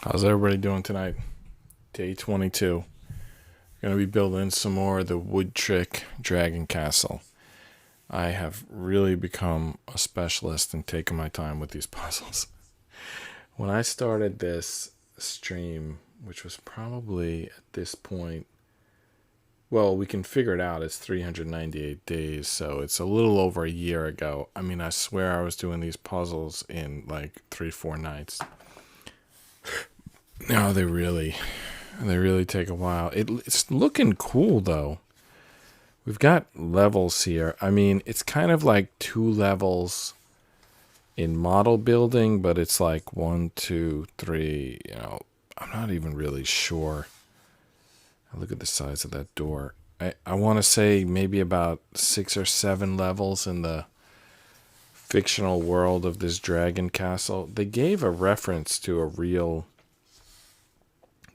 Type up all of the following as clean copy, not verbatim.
How's everybody doing tonight? Day 22. Going to be building some more of the wood trick dragon castle. I have really become a specialist in taking my time with these puzzles. When I started this stream, which was probably at this point, well, we can figure it out. It's 398 days, so it's a little over a year ago. I mean, I swear I was doing these puzzles in like 3-4 nights. No, they really take a while. It's looking cool though. We've got levels here. I mean, it's kind of like 2 levels in model building, but it's like 1, 2, 3. I'm not even really sure. Look at the size of that door. I want to say maybe about 6 or 7 levels in the fictional world of this dragon castle. They gave a reference to a real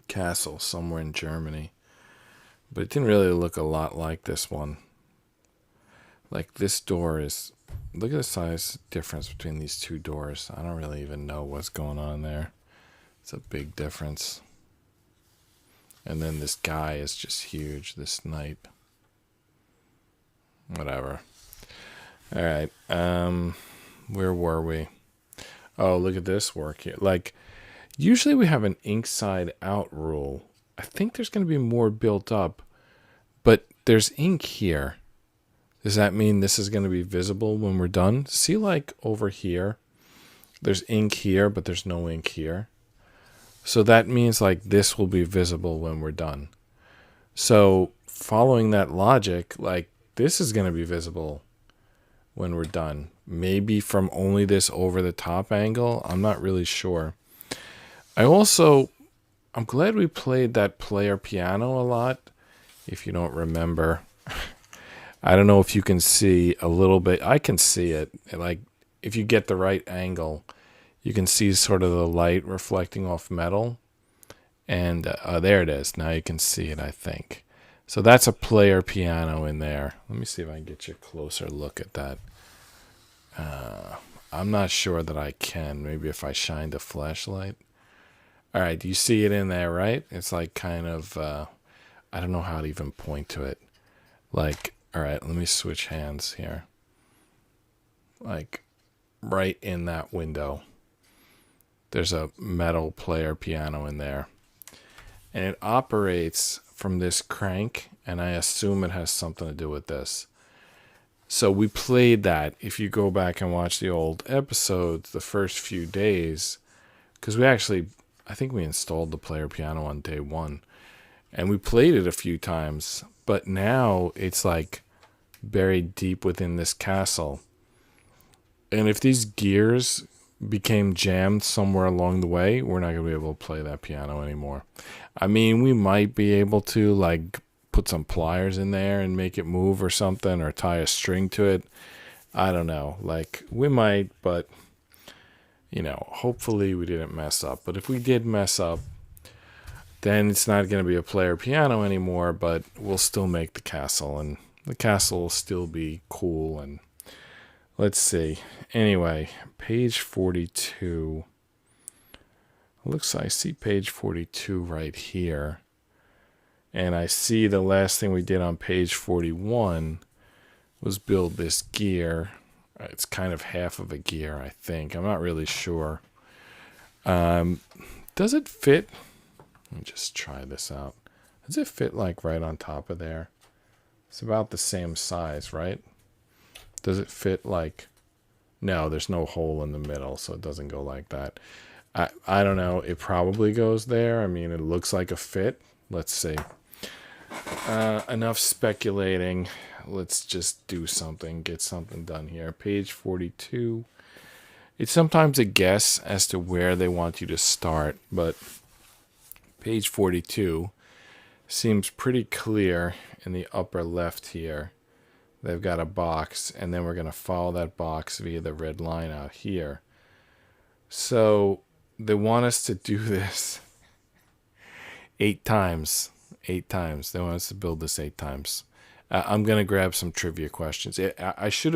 castle somewhere in Germany, but it didn't really look a lot like this one. Like, this door is, look at the size difference between these 2 doors. I don't really even know what's going on there. It's a big difference. And then this guy is just huge, this knight. Whatever. All right. Where were we? Oh, look at this work here. Like, usually we have an inside out rule. I think there's going to be more built up, but there's ink here. Does that mean this is going to be visible when we're done? See, like over here, there's ink here, but there's no ink here. So that means like this will be visible when we're done. So following that logic, like this is going to be visible when we're done. Maybe from only this over the top angle. I'm not really sure. I'm glad we played that player piano a lot. If you don't remember, I don't know if you can see a little bit. I can see it. Like, if you get the right angle, you can see sort of the light reflecting off metal. And there it is. Now you can see it, I think. So that's a player piano in there. Let me see if I can get you a closer look at that. I'm not sure that I can. Maybe if I shined a flashlight. All right, do you see it in there, right? It's like kind of, I don't know how to even point to it. Like, all right, let me switch hands here. Like, right in that window, there's a metal player piano in there. And it operates from this crank, and I assume it has something to do with this. So we played that. If you go back and watch the old episodes, the first few days, because I think we installed the player piano on day 1, and we played it a few times, but now it's like buried deep within this castle. And if these gears became jammed somewhere along the way, we're not going to be able to play that piano anymore. I mean, we might be able to like put some pliers in there and make it move or something, or tie a string to it. I don't know. Like, we might, but hopefully we didn't mess up. But if we did mess up, then it's not going to be a player piano anymore, but we'll still make the castle, and the castle will still be cool. And let's see. Anyway, page 42. Looks like I see page 42 right here. And I see the last thing we did on page 41 was build this gear. It's kind of half of a gear, I think. I'm not really sure. Does it fit? Let me just try this out. Does it fit like right on top of there? It's about the same size, right? Does it fit like... No, there's no hole in the middle, so it doesn't go like that. I don't know. It probably goes there. I mean, it looks like a fit. Let's see. Enough speculating. Let's just do something. Get something done here. Page 42. It's sometimes a guess as to where they want you to start, but page 42 seems pretty clear in the upper left here. They've got a box, and then we're going to follow that box via the red line out here. So they want us to do this 8 times. 8 times. They want us to build this 8 times. I'm going to grab some trivia questions. I should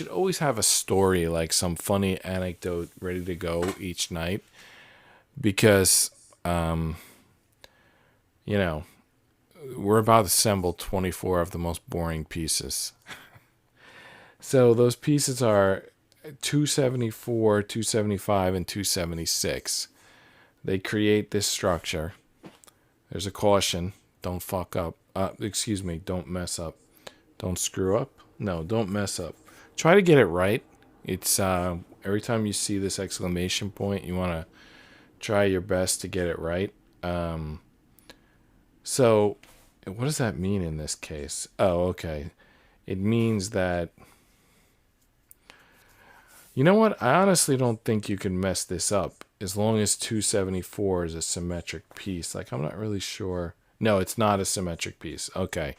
always have a story, like some funny anecdote ready to go each night. because, you know, we're about to assemble 24 of the most boring pieces. So those pieces are 274, 275, and 276. They create this structure. There's a caution. Don't fuck up. Excuse me. Don't mess up. Don't screw up. No, don't mess up. Try to get it right. It's every time you see this exclamation point, you want to try your best to get it right. So, what does that mean in this case? Oh, okay. It means that, you know what? I honestly don't think you can mess this up as long as 274 is a symmetric piece. Like, I'm not really sure. No, it's not a symmetric piece. Okay.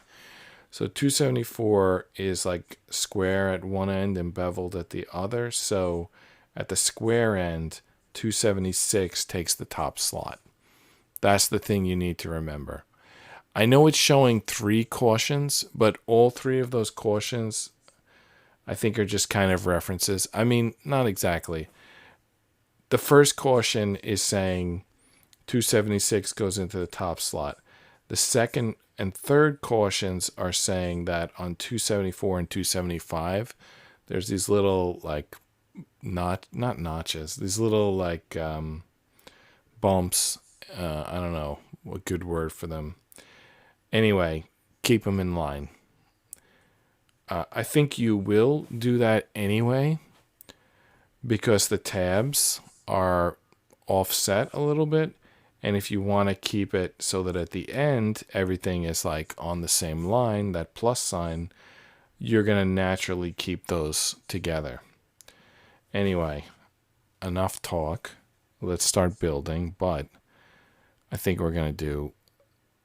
So 274 is like square at one end and beveled at the other. So at the square end, 276 takes the top slot. That's the thing you need to remember. I know it's showing 3 cautions, but all 3 of those cautions I think are just kind of references. I mean, not exactly. The first caution is saying 276 goes into the top slot. The second and third cautions are saying that on 274 and 275, there's these little like not notches, these little like bumps. I don't know what good word for them. Anyway, keep them in line. I think you will do that anyway because the tabs are offset a little bit. And if you want to keep it so that at the end, everything is like on the same line, that plus sign, you're going to naturally keep those together. Anyway, enough talk. Let's start building. But I think we're going to do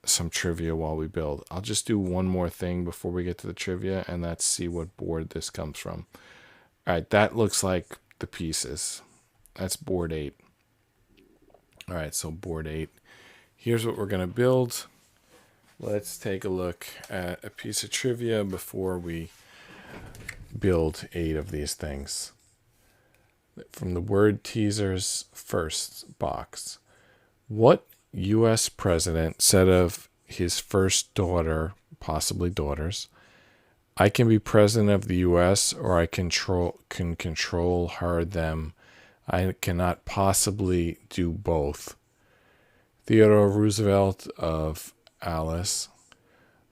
some trivia while we build. I'll just do one more thing before we get to the trivia, and that's see what board this comes from. All right, that looks like the pieces. That's board 8. All right, so board 8. Here's what we're going to build. Let's take a look at a piece of trivia before we build 8 of these things. From the word teasers first box. What U.S. president said of his first daughter, possibly daughters, I can be president of the U.S. or I can control her, them. I cannot possibly do both. Theodore Roosevelt of Alice.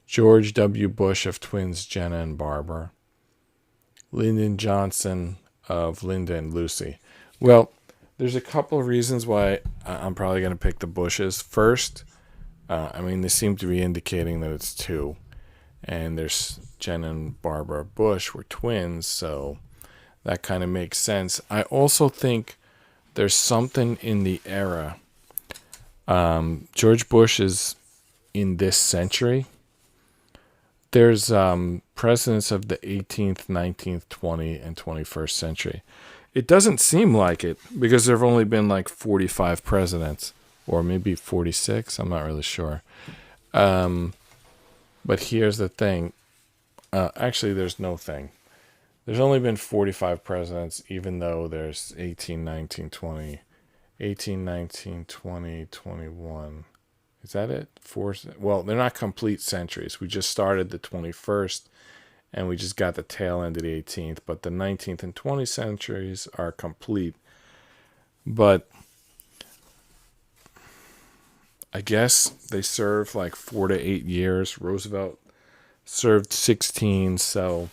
George W. Bush of twins Jenna and Barbara. Lyndon Johnson of Linda and Lucy. Well, there's a couple of reasons why I'm probably going to pick the Bushes. First, they seem to be indicating that it's 2. And there's Jen and Barbara Bush were twins, so that kind of makes sense. I also think there's something in the era. George Bush is in this century. There's presidents of the 18th, 19th, 20th, and 21st century. It doesn't seem like it because there have only been like 45 presidents, or maybe 46. I'm not really sure. But here's the thing. Actually, there's no thing. There's only been 45 presidents, even though there's 18, 19, 20, 18, 19, 20, 21. Is that it? 4? Well, they're not complete centuries. We just started the 21st, and we just got the tail end of the 18th. But the 19th and 20th centuries are complete. But I guess they served like 4 to 8 years. Roosevelt served 16, so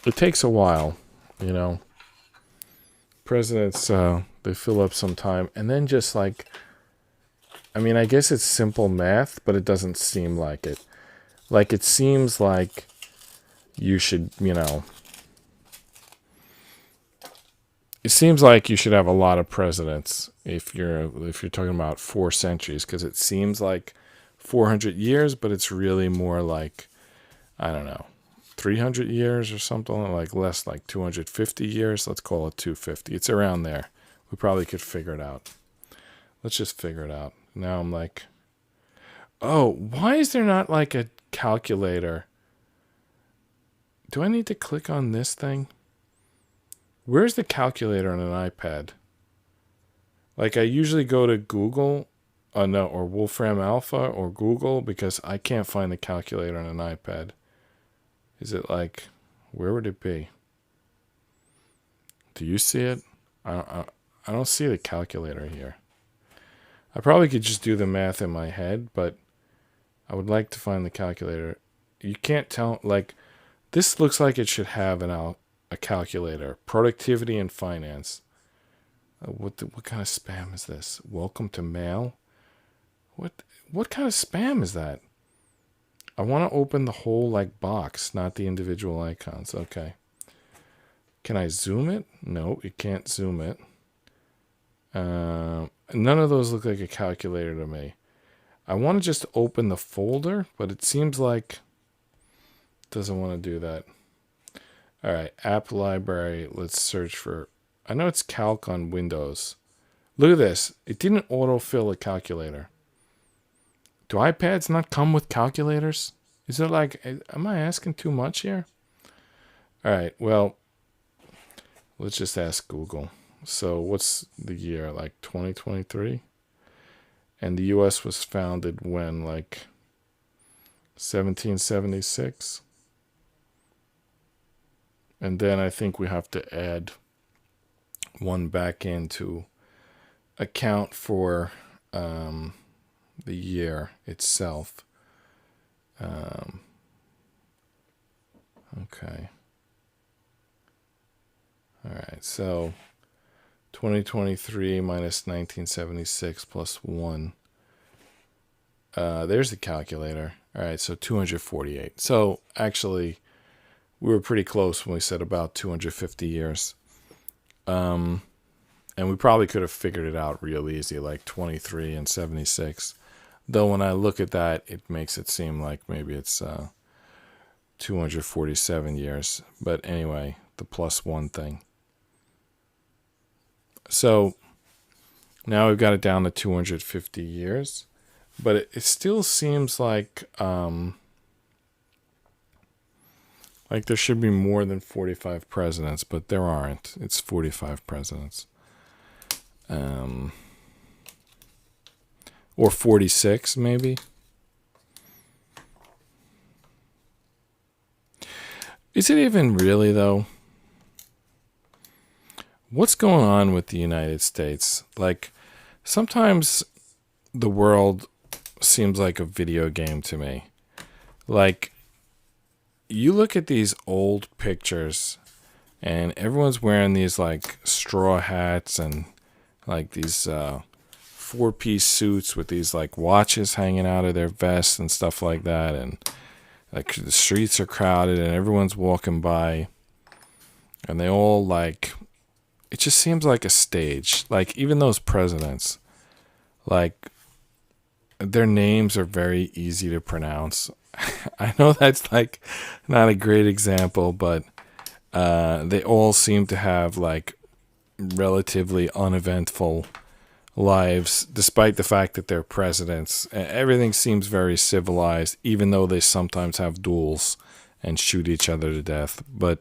it takes a while, you know. Presidents, they fill up some time. And then just like, I guess it's simple math, but it doesn't seem like it. Like, it seems like you should, it seems like you should have a lot of presidents if you're talking about 4 centuries, because it seems like 400 years, but it's really more like, I don't know, 300 years or something, like less, like 250 years. Let's call it 250. It's around there. We probably could figure it out. Let's just figure it out. Now I'm like, oh, why is there not like a calculator? Do I need to click on this thing? Where's the calculator on an iPad? Like I usually go to Google, no, or Wolfram Alpha or Google because I can't find the calculator on an iPad. Is it like, where would it be? Do you see it? I don't see the calculator here. I probably could just do the math in my head, but I would like to find the calculator. You can't tell, like, this looks like it should have a calculator. Productivity and finance. What kind of spam is this? Welcome to mail? What kind of spam is that? I want to open the whole, like, box, not the individual icons. Okay. Can I zoom it? No, you can't zoom it. None of those look like a calculator to me. I want to just open the folder, but it seems like it doesn't want to do that. All right, app library. Let's search for. I know it's calc on Windows. Look at this. It didn't autofill a calculator. Do iPads not come with calculators? Is it like, am I asking too much here? All right, well, let's just ask Google. So what's the year, like 2023? And the U.S. was founded when, like 1776? And then I think we have to add one back in to account for the year itself. Okay. All right, so 2023 minus 1976 plus 1. There's the calculator. All right, so 248. So actually, we were pretty close when we said about 250 years. And we probably could have figured it out real easy, like 23 and 76. Though when I look at that, it makes it seem like maybe it's 247 years. But anyway, the plus 1 thing. So now we've got it down to 250 years, but it still seems like there should be more than 45 presidents, but there aren't. It's 45 presidents. Or 46 maybe. Is it even really though? What's going on with the United States? Like, sometimes the world seems like a video game to me. Like, you look at these old pictures and everyone's wearing these like straw hats and like these 4-piece suits with these like watches hanging out of their vests and stuff like that, and like the streets are crowded and everyone's walking by and they all like, it just seems like a stage. Like, even those presidents, like, their names are very easy to pronounce. I know that's like not a great example, but they all seem to have like relatively uneventful lives, despite the fact that they're presidents. Everything seems very civilized, even though they sometimes have duels and shoot each other to death. But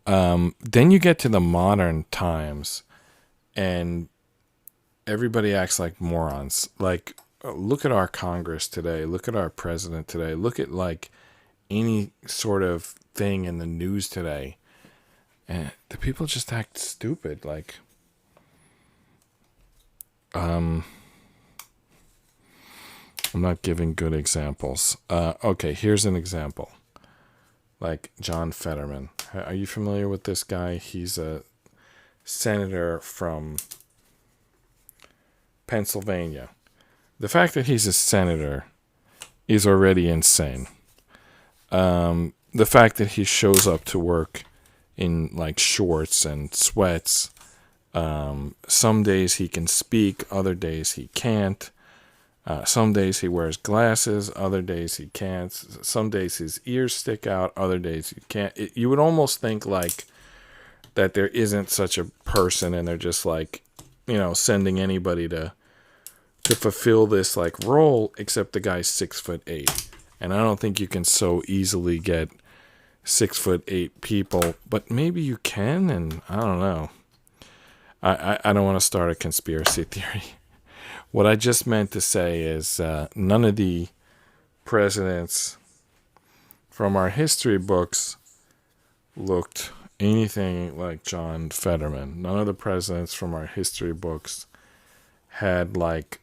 then you get to the modern times and everybody acts like morons. Like, look at our Congress today. Look at our president today. Look at like any sort of thing in the news today. And the people just act stupid. Like, I'm not giving good examples. Okay, here's an example. Like John Fetterman. Are you familiar with this guy? He's a senator from Pennsylvania. The fact that he's a senator is already insane. The fact that he shows up to work in like shorts and sweats. Some days he can speak, other days he can't. Some days he wears glasses, other days he can't. Some days his ears stick out, other days you can't. You would almost think like that there isn't such a person and they're just like, sending anybody to fulfill this like role, except the guy's 6'8". And I don't think you can so easily get 6'8" people, but maybe you can, and I don't know. I don't want to start a conspiracy theory. What I just meant to say is none of the presidents from our history books looked anything like John Fetterman. None of the presidents from our history books had like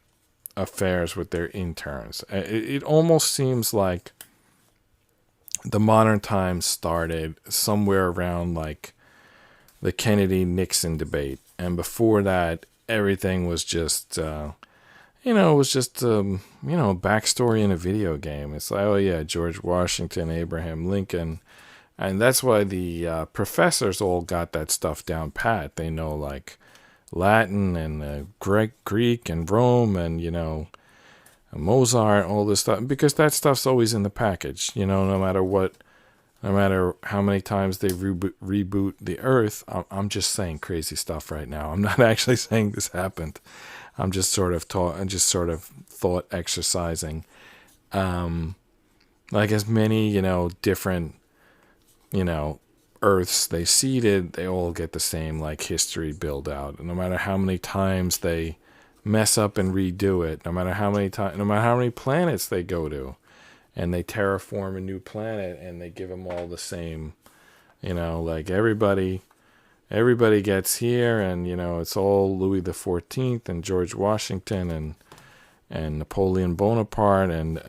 affairs with their interns. It almost seems like the modern times started somewhere around like the Kennedy-Nixon debate. And before that, everything was just, it was just, backstory in a video game. It's like, oh yeah, George Washington, Abraham Lincoln. And that's why the professors all got that stuff down pat. They know like Latin and Greek and Rome and, Mozart, all this stuff. Because that stuff's always in the package, no matter what. No matter how many times they reboot the Earth, I'm just saying crazy stuff right now. I'm not actually saying this happened. I'm just sort of thought exercising. Like as many, different, Earths they seeded, they all get the same like history build out. And no matter how many times they mess up and redo it, no matter how many planets they go to, and they terraform a new planet and they give them all the same, like everybody gets here and, it's all Louis the 14th and George Washington and Napoleon Bonaparte and,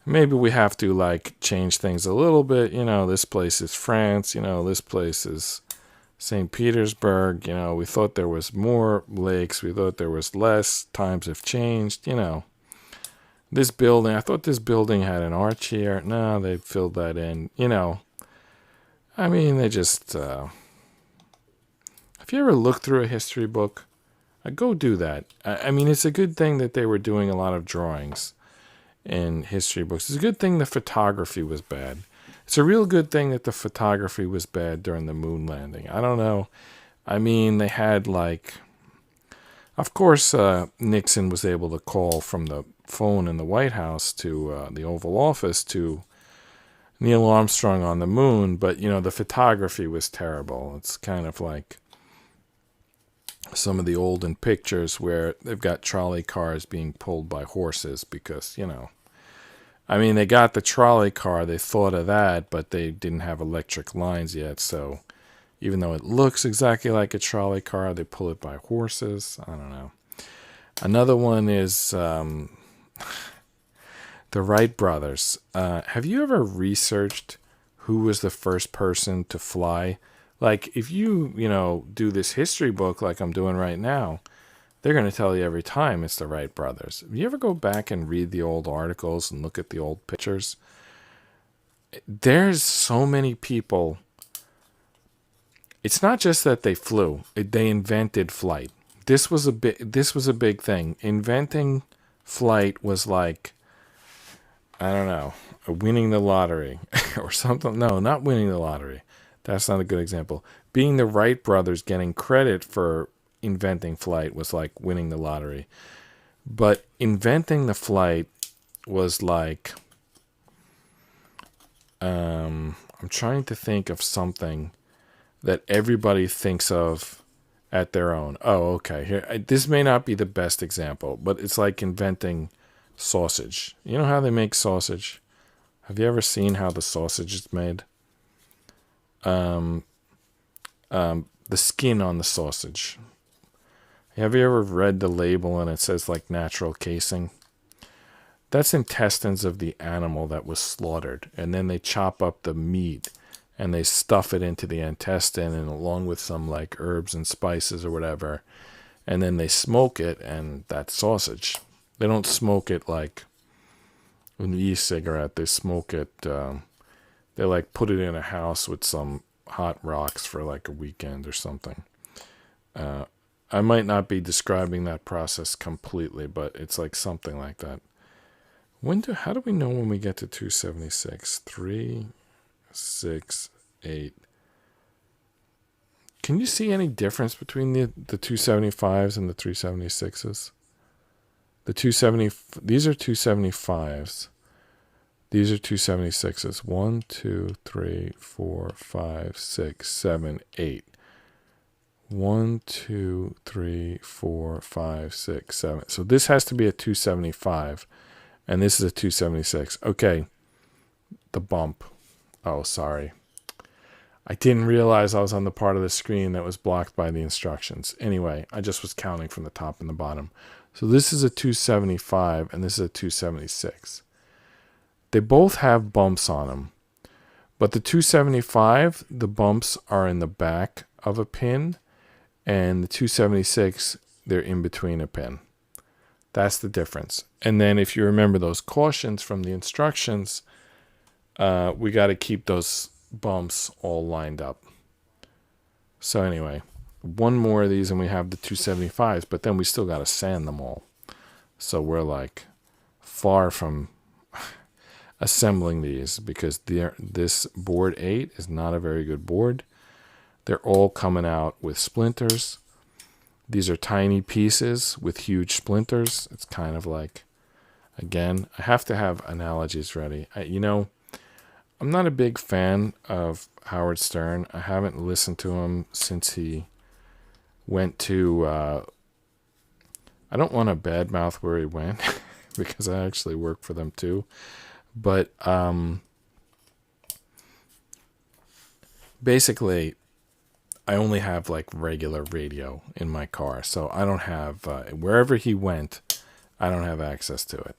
maybe we have to like change things a little bit. This place is France, this place is St. Petersburg. We thought there was more lakes. We thought there was less. Times have changed, This building, I thought this building had an arch here. No, they filled that in. They just... Have you ever looked through a history book? Go do that. It's a good thing that they were doing a lot of drawings in history books. It's a good thing the photography was bad. It's a real good thing that the photography was bad during the moon landing. I don't know. They had like... Of course, Nixon was able to call from the phone in the White House to the Oval Office to Neil Armstrong on the moon, but, the photography was terrible. It's kind of like some of the olden pictures where they've got trolley cars being pulled by horses because, they got the trolley car, they thought of that, but they didn't have electric lines yet, so... Even though it looks exactly like a trolley car, they pull it by horses. I don't know. Another one is the Wright brothers. Have you ever researched who was the first person to fly? Like, if you, do this history book like I'm doing right now, they're going to tell you every time it's the Wright brothers. If you ever go back and read the old articles and look at the old pictures, there's so many people... It's not just that they flew; they invented flight. This was a big thing. Inventing flight was like, I don't know, winning the lottery or something. No, not winning the lottery. That's not a good example. Being the Wright brothers, getting credit for inventing flight was like winning the lottery. But inventing the flight was like, I'm trying to think of something that everybody thinks of at their own. Oh, okay. Here, this may not be the best example, but it's like inventing sausage. You know how they make sausage? Have you ever seen how the sausage is made? The skin on the sausage. Have you ever read the label and it says like natural casing? That's intestines of the animal that was slaughtered, and then they chop up the meat and they stuff it into the intestine and along with some like herbs and spices or whatever. And then they smoke it, and that's sausage. They don't smoke it like an e-cigarette. They smoke it, they like put it in a house with some hot rocks for like a weekend or something. I might not be describing that process completely, but it's like something like that. How do we know when we get to 276? 3, 6, 8. Can you see any difference between the 275s and the 376s? These are 275s. These are 276s. 1, 2, 3, 4, 5, 6, 7, 8. 1, 2, 3, 4, 5, 6, 7. So this has to be a 275, and this is a 276. Okay, the bump. Oh, sorry. I didn't realize I was on the part of the screen that was blocked by the instructions. Anyway, I just was counting from the top and the bottom. So this is a 275, and this is a 276. They both have bumps on them. But the 275, the bumps are in the back of a pin, and the 276, they're in between a pin. That's the difference. And then if you remember those cautions from the instructions, we got to keep those bumps all lined up. So anyway, one more of these and we have the 275s, but then we still got to sand them all. So we're like far from assembling these because this board 8 is not a very good board. They're all coming out with splinters. These are tiny pieces with huge splinters. It's kind of like, again, I have to have analogies ready. I'm not a big fan of Howard Stern. I haven't listened to him since he went to, I don't want to badmouth where he went because I actually work for them too. But basically, I only have like regular radio in my car. So I don't have, wherever he went, I don't have access to it.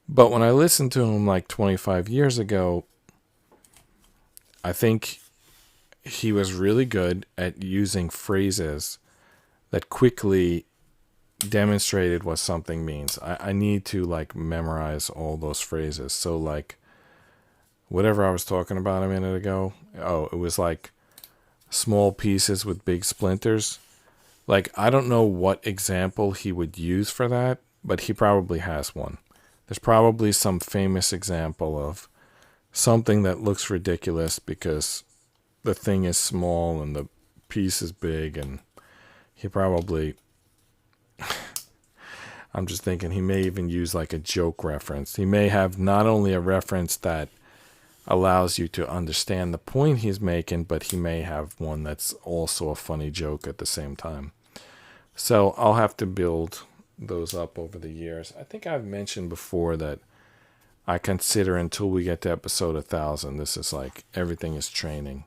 But when I listened to him like 25 years ago, I think he was really good at using phrases that quickly demonstrated what something means. I need to like memorize all those phrases. So like whatever I was talking about a minute ago, it was like small pieces with big splinters. Like I don't know what example he would use for that, but he probably has one. There's probably some famous example of something that looks ridiculous because the thing is small and the piece is big, and he probably I'm just thinking he may even use like a joke reference. He may have not only a reference that allows you to understand the point he's making, but he may have one that's also a funny joke at the same time. So I'll have to build those up over the years. I think I've mentioned before that I consider until we get to episode 1000, this is like everything is training.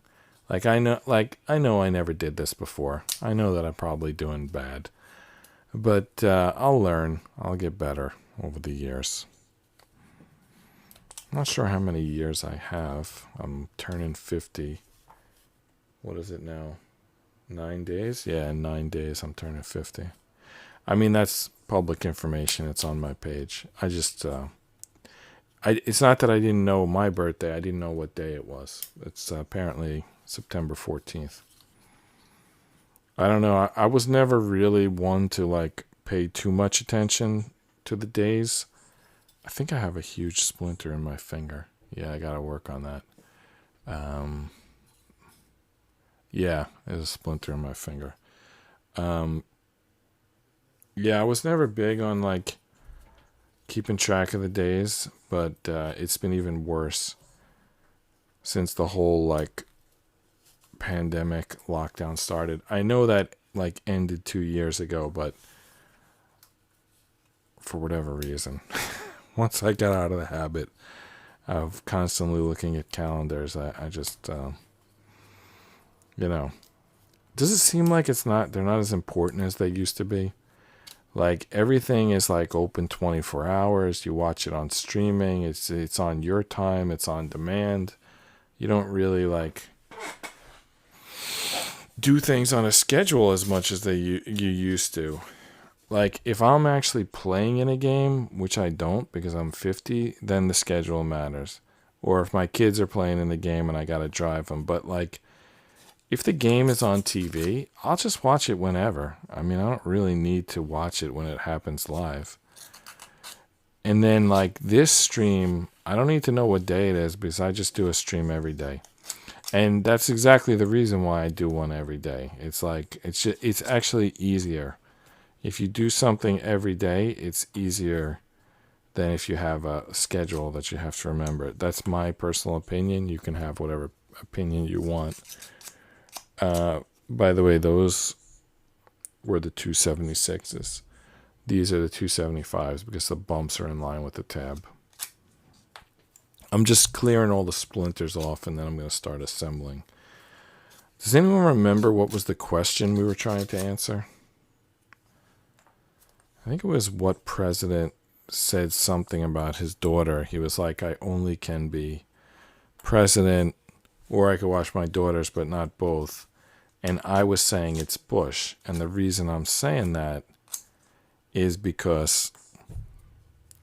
I know I never did this before. I know that I'm probably doing bad, but I'll learn. I'll get better over the years. I'm not sure how many years I have. I'm turning 50. What is it now? 9 days? Yeah, in 9 days I'm turning 50. I mean, that's public information. It's on my page. I just, it's not that I didn't know my birthday. I didn't know what day it was. It's apparently September 14th. I don't know. I was never really one to like pay too much attention to the days. I think I have a huge splinter in my finger. Yeah, I got to work on that. Yeah, there's a splinter in my finger. Yeah, I was never big on like keeping track of the days, but it's been even worse since the whole like pandemic lockdown started. I know that like ended 2 years ago, but for whatever reason, once I got out of the habit of constantly looking at calendars, I just, does it seem like they're not as important as they used to be? Like everything is like open 24 hours. You watch it on streaming. It's on your time. It's on demand. You don't really like do things on a schedule as much as you used to. Like if I'm actually playing in a game, which I don't because I'm 50, then the schedule matters. Or if my kids are playing in the game and I got to drive them. But like if the game is on TV, I'll just watch it whenever. I mean, I don't really need to watch it when it happens live. And then like this stream, I don't need to know what day it is because I just do a stream every day. And that's exactly the reason why I do one every day. It's like, it's actually easier. If you do something every day, it's easier than if you have a schedule that you have to remember. That's my personal opinion. You can have whatever opinion you want. By the way, those were the 276s. These are the 275s because the bumps are in line with the tab. I'm just clearing all the splinters off, and then I'm going to start assembling. Does anyone remember what was the question we were trying to answer? I think it was what president said something about his daughter. He was like, I only can be president, or I could watch my daughters, but not both. And I was saying it's Bush. And the reason I'm saying that is because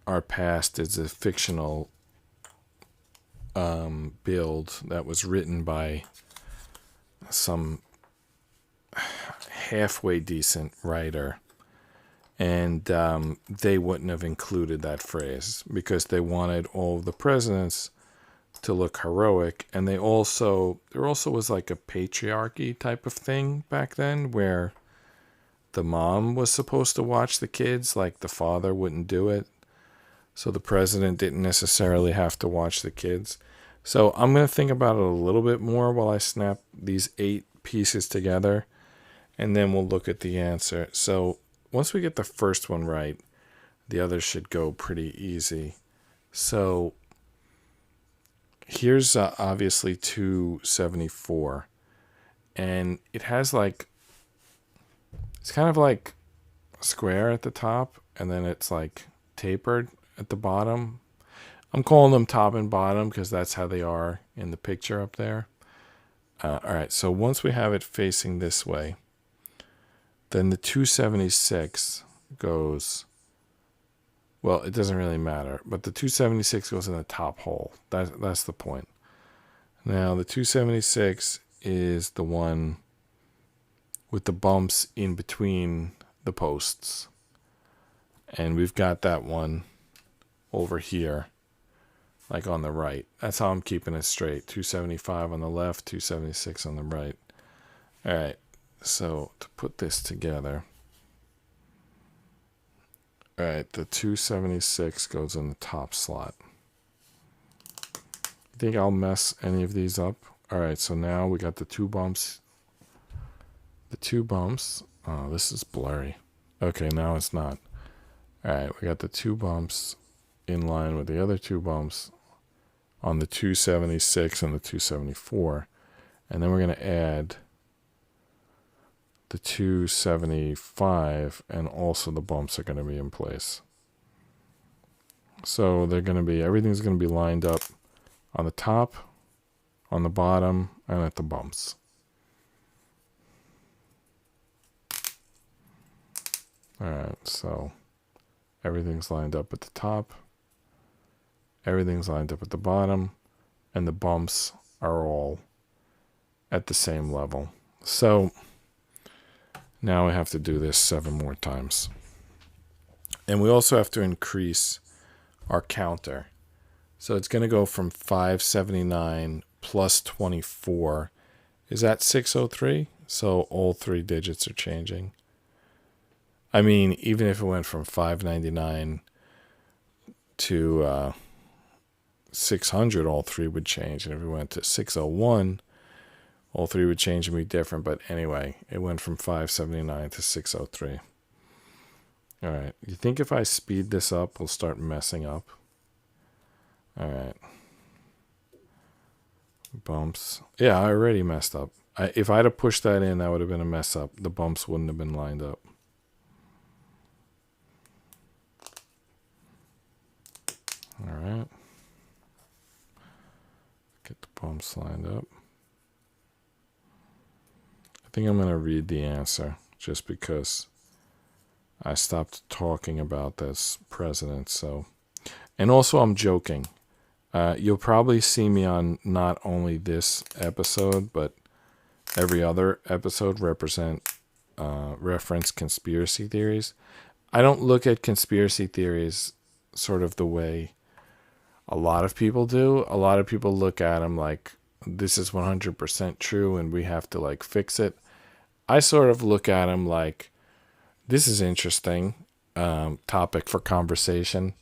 our past is a fictional build that was written by some halfway decent writer. And they wouldn't have included that phrase because they wanted all of the presidents to look heroic. And there also was like a patriarchy type of thing back then where the mom was supposed to watch the kids, like the father wouldn't do it. So the president didn't necessarily have to watch the kids. So I'm going to think about it a little bit more while I snap these 8 pieces together, and then we'll look at the answer. So once we get the first one right, the others should go pretty easy. So here's obviously 274, and it has like, it's kind of like a square at the top, and then it's like tapered at the bottom. I'm calling them top and bottom because that's how they are in the picture up there. All right, so once we have it facing this way, then the 276 goes, well, it doesn't really matter, but the 276 goes in the top hole. That's the point. Now, the 276 is the one with the bumps in between the posts. And we've got that one over here, like on the right. That's how I'm keeping it straight. 275 on the left, 276 on the right. All right, so to put this together, all right, the 276 goes in the top slot. You think I'll mess any of these up? All right, so now we got the 2 bumps. The 2 bumps. Oh, this is blurry. Okay, now it's not. All right, we got the 2 bumps in line with the other 2 bumps on the 276 and the 274. And then we're going to add the 275, and also the bumps are going to be in place. So they're going to be, everything's going to be lined up on the top, on the bottom, and at the bumps. All right, so everything's lined up at the top, everything's lined up at the bottom, and the bumps are all at the same level. So now we have to do this 7 more times. And we also have to increase our counter. So it's going to go from 579 plus 24. Is that 603? So all 3 digits are changing. I mean, even if it went from 599 to 600, all 3 would change. And if it went to 601, all 3 would change and be different. But anyway, it went from 579 to 603. All right. You think if I speed this up, we'll start messing up? All right. Bumps. Yeah, I already messed up. If I'd have pushed that in, that would have been a mess up. The bumps wouldn't have been lined up. All right. Get the bumps lined up. I think I'm going to read the answer just because I stopped talking about this president. So, and also I'm joking. You'll probably see me on not only this episode, but every other episode reference conspiracy theories. I don't look at conspiracy theories sort of the way a lot of people do. A lot of people look at them like this is 100% true and we have to like fix it. I sort of look at them like this is interesting, topic for conversation.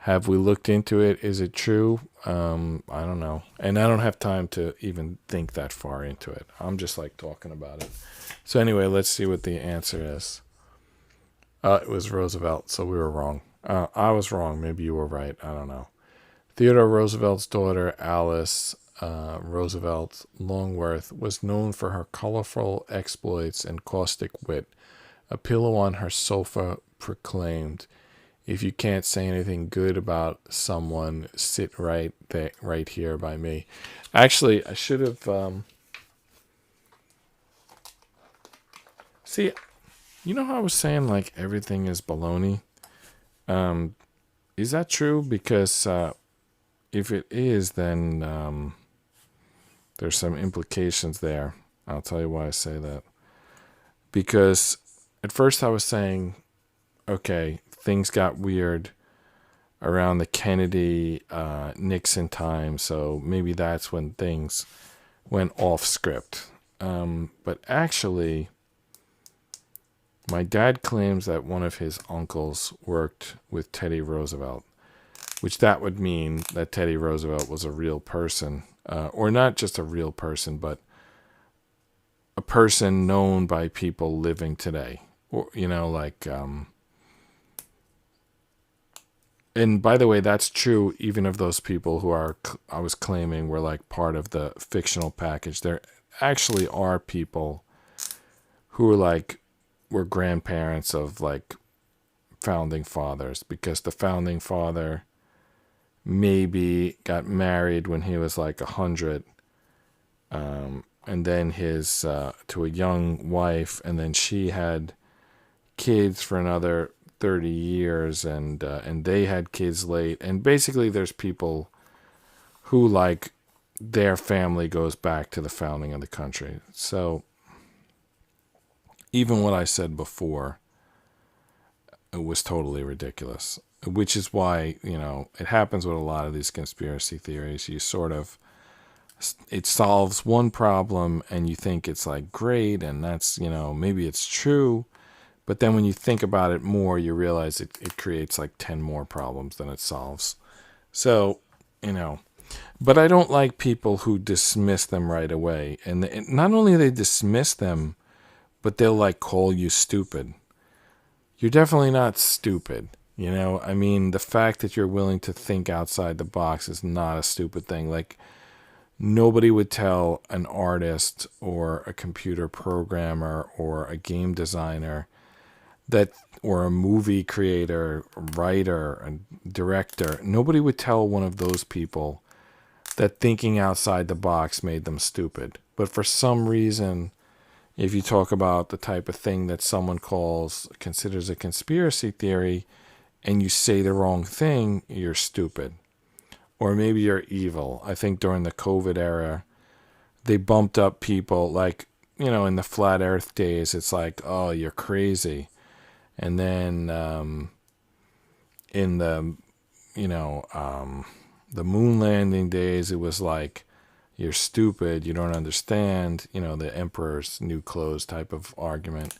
Have we looked into it? Is it true? I don't know. And I don't have time to even think that far into it. I'm just like talking about it. So anyway, let's see what the answer is. It was Roosevelt, so we were wrong. I was wrong. Maybe you were right. I don't know. Theodore Roosevelt's daughter, Alice Roosevelt Longworth, was known for her colorful exploits and caustic wit. A pillow on her sofa proclaimed, "If you can't say anything good about someone, sit right here by me." Actually, I should have. See, you know how I was saying like everything is baloney? Is that true? Because if it is, then there's some implications there. I'll tell you why I say that. Because at first I was saying, okay, things got weird around the Kennedy Nixon time, so maybe that's when things went off script. But actually, my dad claims that one of his uncles worked with Teddy Roosevelt, which that would mean that Teddy Roosevelt was a real person, or not just a real person, but a person known by people living today. Or, and by the way, that's true even of those people who I was claiming were like part of the fictional package. There actually are people who were grandparents of like founding fathers, because the founding father maybe got married when he was like 100, and then his to a young wife, and then she had kids for another 30 years, and they had kids late, and basically there's people who like their family goes back to the founding of the country. So even what I said before, it was totally ridiculous, which is why, it happens with a lot of these conspiracy theories. It solves one problem and you think it's like great, and that's, maybe it's true. But then when you think about it more, you realize it creates like 10 more problems than it solves. So, but I don't like people who dismiss them right away. And not only they dismiss them, but they'll like call you stupid. You're definitely not stupid. I mean, the fact that you're willing to think outside the box is not a stupid thing. Like, nobody would tell an artist or a computer programmer or a game designer or a movie creator, writer, and director, nobody would tell one of those people that thinking outside the box made them stupid. But for some reason, if you talk about the type of thing that someone considers a conspiracy theory, and you say the wrong thing, you're stupid. Or maybe you're evil. I think during the COVID era, they bumped up people like, in the flat earth days, it's like, oh, you're crazy. And then in the moon landing days, it was like, you're stupid, you don't understand, the emperor's new clothes type of argument.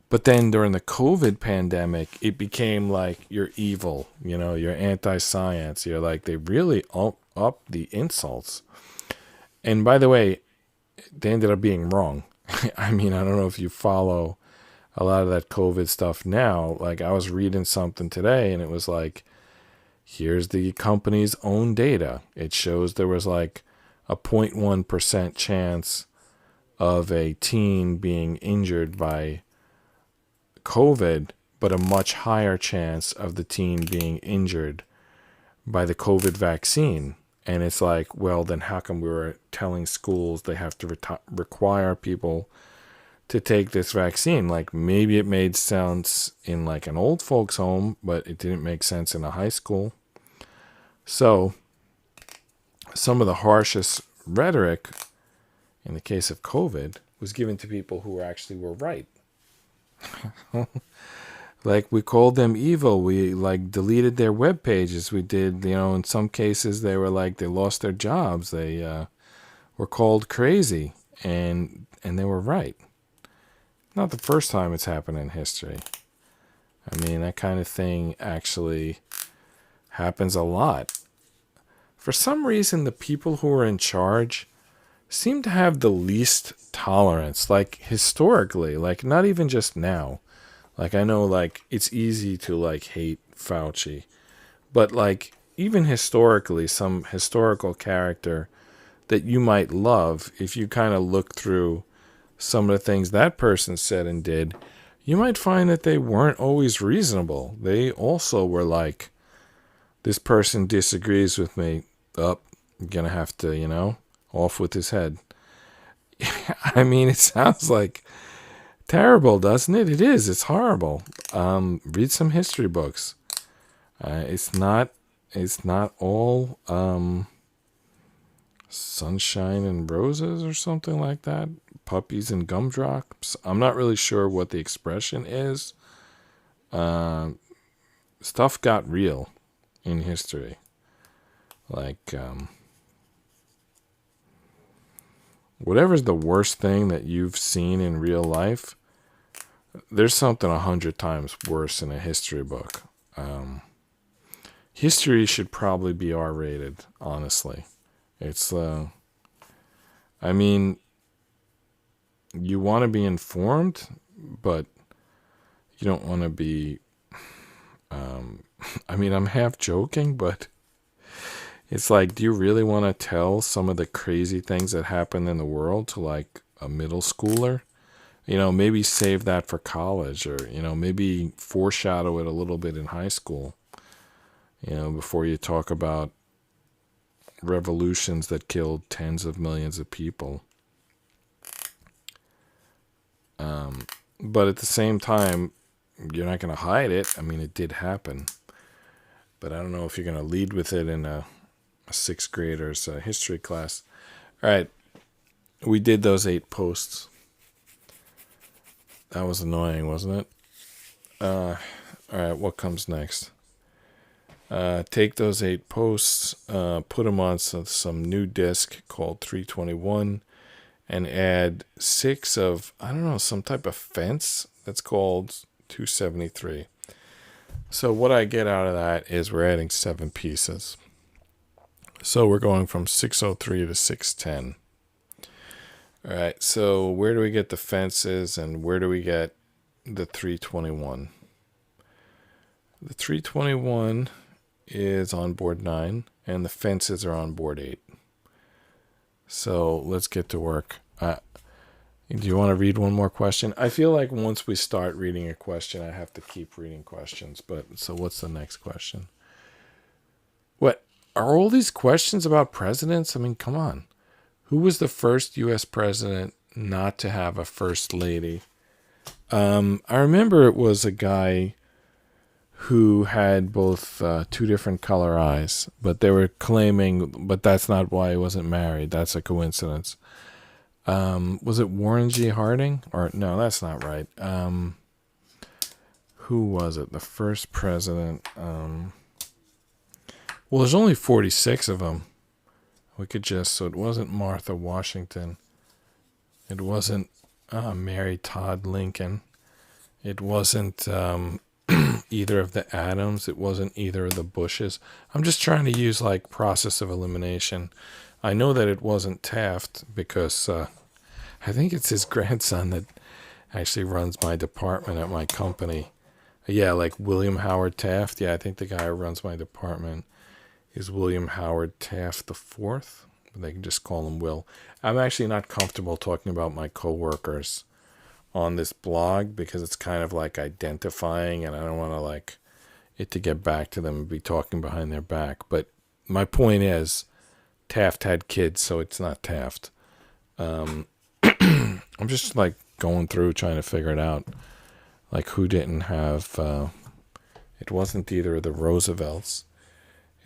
But then during the COVID pandemic, it became like, you're evil, you're anti-science. You're like, they really up the insults. And by the way, they ended up being wrong. I mean, I don't know if you follow a lot of that COVID stuff now. Like, I was reading something today and it was like, here's the company's own data. It shows there was like a 0.1% chance of a teen being injured by COVID, but a much higher chance of the teen being injured by the COVID vaccine. And it's like, well, then how come we were telling schools they have to require people to take this vaccine? Like, maybe it made sense in like an old folks home, but it didn't make sense in a high school. So some of the harshest rhetoric in the case of COVID was given to people who actually were right. Like, we called them evil. We like deleted their web pages. We did, in some cases they were like, they lost their jobs. They were called crazy, and they were right. Not the first time it's happened in history. I mean, that kind of thing actually happens a lot. For some reason, the people who are in charge seem to have the least tolerance, like historically, like not even just now. Like I know like it's easy to like hate Fauci, but like even historically, some historical character that you might love, if you kind of look through some of the things that person said and did, you might find that they weren't always reasonable. They also were like, this person disagrees with me. Up, I'm going to have to, off with his head. I mean, it sounds like terrible, doesn't it? It is. It's horrible. Read some history books. It's not all sunshine and roses or something like that. Puppies and gumdrops. I'm not really sure what the expression is. Stuff got real in history. Like, whatever's the worst thing that you've seen in real life, there's something 100 times worse in a history book. History should probably be R-rated, honestly. It's, I mean, you want to be informed, but you don't want to be, I mean, I'm half joking, but it's like, do you really want to tell some of the crazy things that happen in the world to like a middle schooler? Maybe save that for college, or, maybe foreshadow it a little bit in high school, before you talk about revolutions that killed tens of millions of people. But at the same time, you're not going to hide it. I mean, it did happen. But I don't know if you're going to lead with it in a sixth grader's history class. All right. We did those 8 posts. That was annoying, wasn't it? All right. What comes next? Take those 8 posts, put them on some new disk called 321, and add 6 of, I don't know, some type of fence that's called 273. So what I get out of that is we're adding 7 pieces. So we're going from 603 to 610. All right, so where do we get the fences and where do we get the 321? The 321 is on board 9 and the fences are on board 8. So let's get to work. Do you want to read one more question? I feel like once we start reading a question, I have to keep reading questions. But so what's the next question? What? Are all these questions about presidents? I mean, come on. Who was the first U.S. president not to have a first lady? I remember it was a guy who had both 2 different color eyes, but they were claiming, but that's not why he wasn't married. That's a coincidence. Was it Warren G. Harding? Or no, that's not right. Who was it? The first president. Well, there's only 46 of them. We could so it wasn't Martha Washington. It wasn't Mary Todd Lincoln. It wasn't either of the Adams. It wasn't either of the Bushes. I'm just trying to use like process of elimination. I know that it wasn't Taft because I think it's his grandson that actually runs my department at my company. Yeah, like William Howard Taft. Yeah, I think the guy who runs my department is William Howard Taft IV. They can just call him Will. I'm actually not comfortable talking about my coworkers on this blog because it's kind of like identifying, and I don't want to like it to get back to them and be talking behind their back. But my point is, Taft had kids, so it's not Taft. I'm just like going through trying to figure it out, like who didn't have. It wasn't either of the Roosevelts.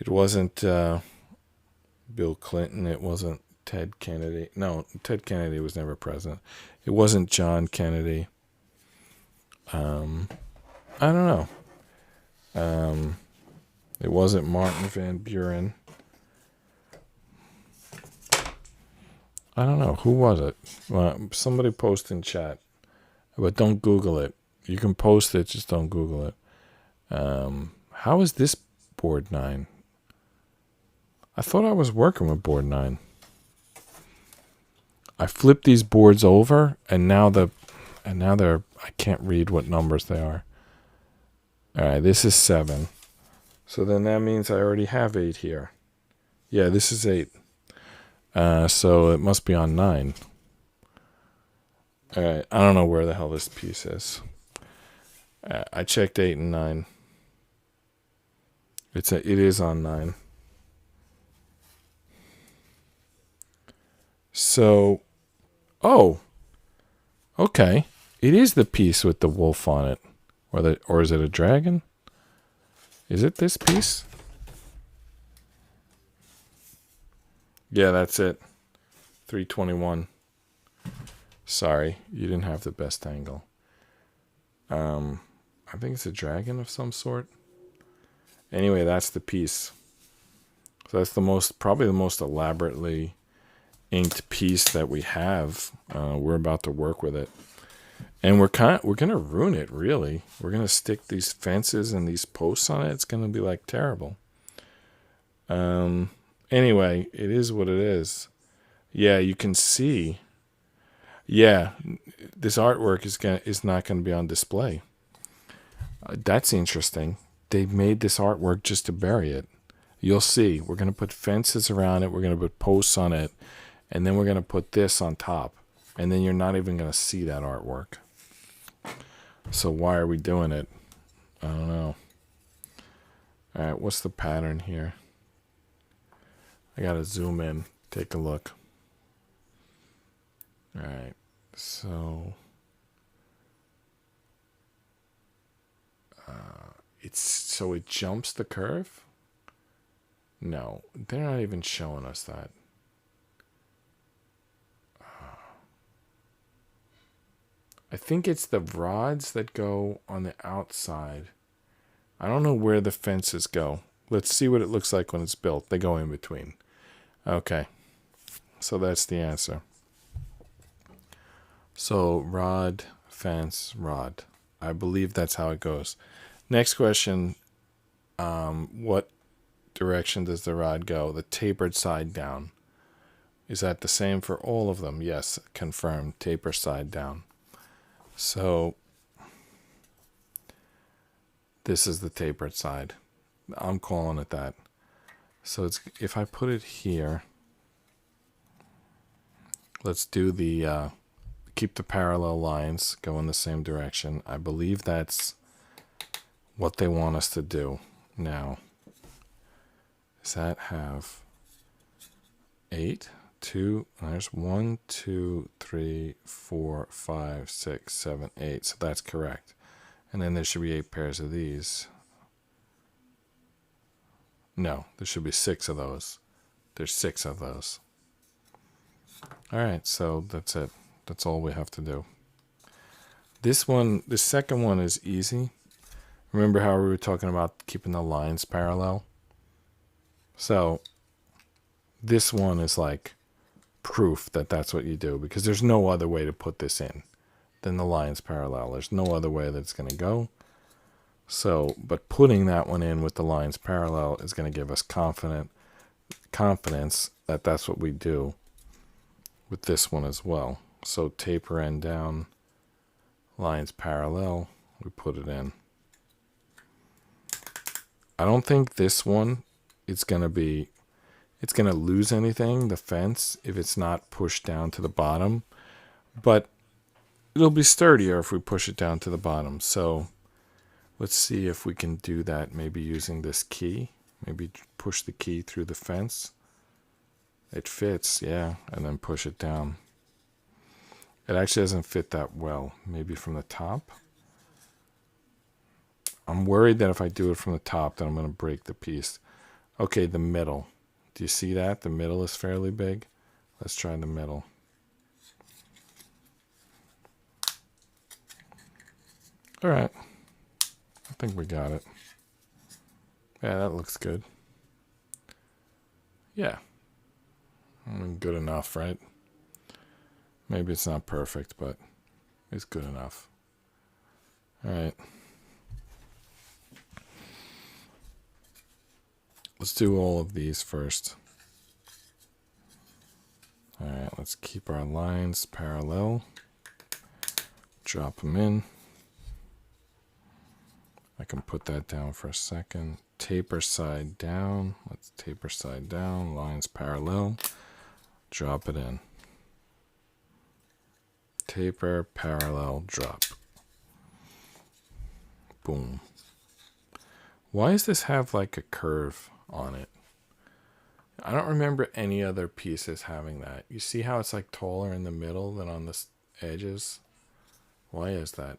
It wasn't Bill Clinton. It wasn't Ted Kennedy. No, Ted Kennedy was never president. It wasn't John Kennedy. I don't know. It wasn't Martin Van Buren. I don't know. Who was it? Somebody post in chat. But don't Google it. You can post it, just don't Google it. How is this board 9? I thought I was working with board 9. I flipped these boards over, and now they're, I can't read what numbers they are. All right, this is 7. So then that means I already have 8 here. Yeah, this is 8. So it must be on 9. All right, I don't know where the hell this piece is. I checked 8 and 9. It is on 9. So, oh, okay. It is the piece with the wolf on it. Or is it a dragon? Is it this piece? Yeah, that's it. 321. Sorry, you didn't have the best angle. I think it's a dragon of some sort. Anyway, that's the piece. So that's probably the most elaborately inked piece that we have. We're about to work with it. And we're gonna ruin it, really. We're gonna stick these fences and these posts on it. It's gonna be like terrible. Anyway, it is what it is. Yeah, you can see. Yeah, this artwork is not gonna be on display. That's interesting. They made this artwork just to bury it. You'll see. We're gonna put fences around it. We're gonna put posts on it, and then we're gonna put this on top, and then you're not even gonna see that artwork. So why are we doing it? I don't know. All right, what's the pattern here? I gotta zoom in, take a look. All right, so it jumps the curve? No, they're not even showing us that. I think it's the rods that go on the outside. I don't know where the fences go. Let's see what it looks like when it's built. They go in between. Okay, so that's the answer. So rod, fence, rod. I believe that's how it goes. Next question, what direction does the rod go? The tapered side down. Is that the same for all of them? Yes, confirmed, taper side down. So this is the tapered side. I'm calling it that. So if I put it here, let's do the keep the parallel lines go in the same direction. I believe that's what they want us to do. Now, does that have 8? 2, there's 1, 2, 3, 4, 5, 6, 7, 8. So that's correct. And then there should be 8 pairs of these. No, there should be 6 of those. There's 6 of those. All right, so that's it. That's all we have to do. This second one is easy. Remember how we were talking about keeping the lines parallel? So this one is like proof that that's what you do, because there's no other way to put this in than the lines parallel. There's no other way that it's going to go. So, but putting that one in with the lines parallel is going to give us confidence that that's what we do with this one as well. So taper end down, lines parallel, we put it in. I don't think this one it's going to lose anything, the fence, if it's not pushed down to the bottom. But it'll be sturdier if we push it down to the bottom. So let's see if we can do that, maybe using this key. Maybe push the key through the fence. It fits, yeah, and then push it down. It actually doesn't fit that well. Maybe from the top. I'm worried that if I do it from the top, then I'm going to break the piece. Okay, the middle. Do you see that? The middle is fairly big. Let's try the middle. All right. I think we got it. Yeah, that looks good. Yeah. Good enough, right? Maybe it's not perfect, but it's good enough. All right. let's do all of these first. All right, let's keep our lines parallel. Drop them in. I can put that down for a second. Taper side down. Let's taper side down. Lines parallel. Drop it in. Taper, parallel, drop. Boom. Why does this have like a curve on it? I don't remember any other pieces having that. You see how it's like taller in the middle than on the edges? Why is that?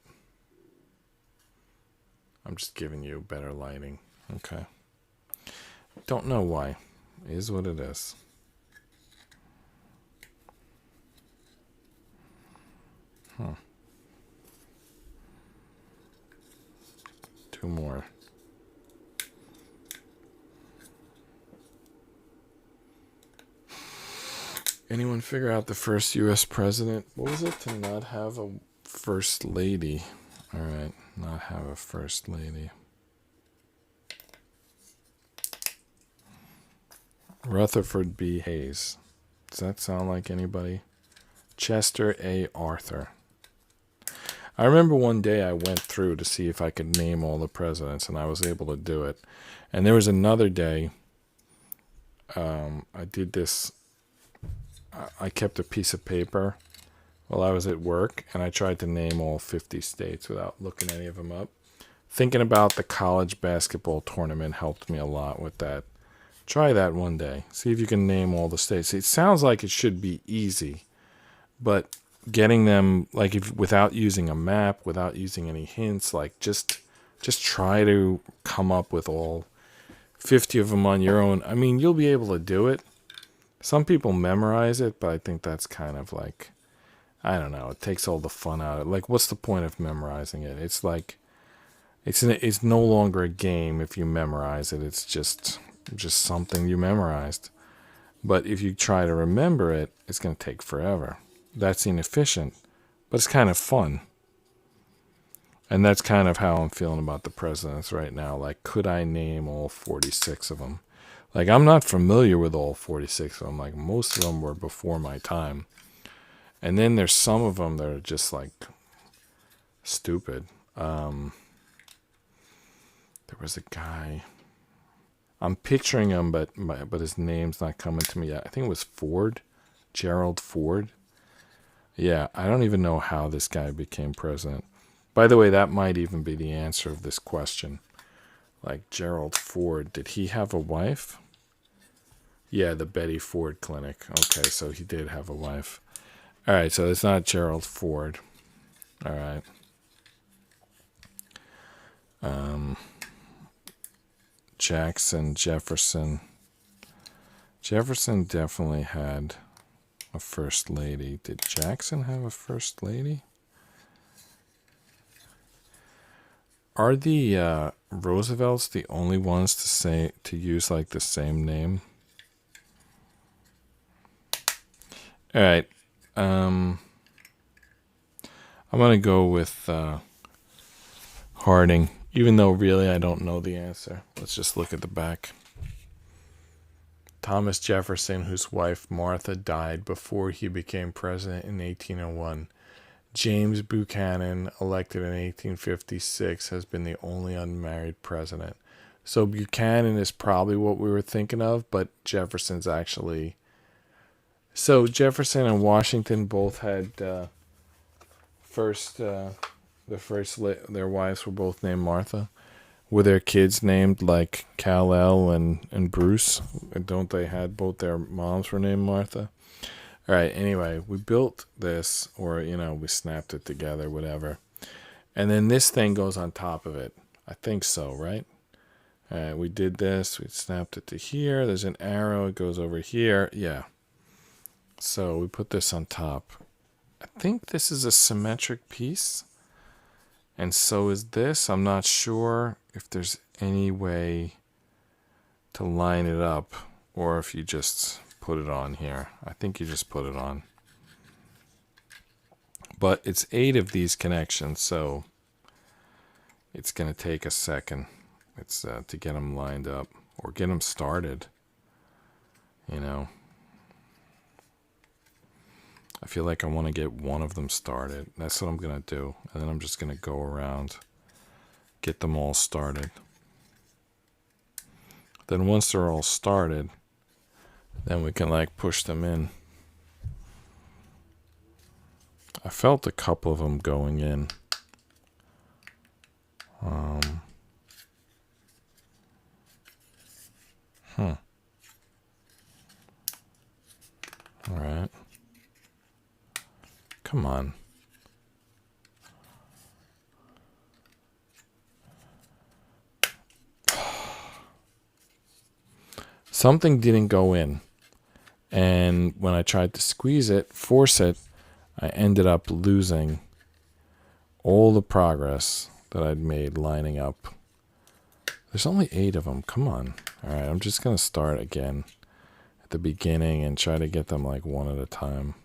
I'm just giving you better lighting. Okay. Don't know why. It is what it is. Two more. Anyone figure out the first U.S. president? What was it to not have a first lady? All right, not have a first lady. Rutherford B. Hayes. Does that sound like anybody? Chester A. Arthur. I remember one day I went through to see if I could name all the presidents, and I was able to do it. And there was another day I did this. I kept a piece of paper while I was at work, and I tried to name all 50 states without looking any of them up. Thinking about the college basketball tournament helped me a lot with that. Try that one day. See if you can name all the states. It sounds like it should be easy, but getting them, like, if without using a map, without using any hints, like just try to come up with all 50 of them on your own. I mean, you'll be able to do it. Some people memorize it, but I think that's kind of like, I don't know, it takes all the fun out of it. Like, what's the point of memorizing it? It's like, it's no longer a game if you memorize it. It's just something you memorized. But if you try to remember it, it's going to take forever. That's inefficient, but it's kind of fun. And that's kind of how I'm feeling about the presidents right now. Like, could I name all 46 of them? Like, I'm not familiar with all 46 of them. Like, most of them were before my time. And then there's some of them that are just, like, stupid. There was a guy. I'm picturing him, but his name's not coming to me yet. I think it was Ford. Gerald Ford. Yeah, I don't even know how this guy became president. By the way, that might even be the answer of this question. Like, Gerald Ford, did he have a wife? Yeah, the Betty Ford Clinic. Okay, so he did have a wife. All right, so it's not Gerald Ford. All right. Jackson, Jefferson. Jefferson definitely had a first lady. Did Jackson have a first lady? Are the Roosevelts the only ones to use like the same name? All right. I'm gonna go with Harding, even though really I don't know the answer. Let's just look at the back. Thomas Jefferson, whose wife Martha died before he became president in 1801. James Buchanan, elected in 1856, has been the only unmarried president. So Buchanan is probably what we were thinking of, but Jefferson's actually... So Jefferson and Washington both had their wives were both named Martha. Were their kids named like Kal-El and Bruce? Don't they had both their moms were named Martha? All right, anyway, we built this, or, we snapped it together, whatever. And then this thing goes on top of it. I think so, right? All right, we did this. We snapped it to here. There's an arrow. It goes over here. Yeah. So we put this on top. I think this is a symmetric piece. And so is this. I'm not sure if there's any way to line it up, or if you just put it on here. I think you just put it on. But it's 8 of these connections, so it's going to take a second. It's to get them lined up. or get them started. You know, I feel like I want to get one of them started. That's what I'm going to do. And then I'm just going to go around, get them all started. Then once they're all started, then we can like push them in. I felt a couple of them going in. All right. Come on. Something didn't go in. And when I tried to squeeze it, force it, I ended up losing all the progress that I'd made lining up. There's only 8 of them. Come on. All right, I'm just going to start again at the beginning and try to get them like one at a time.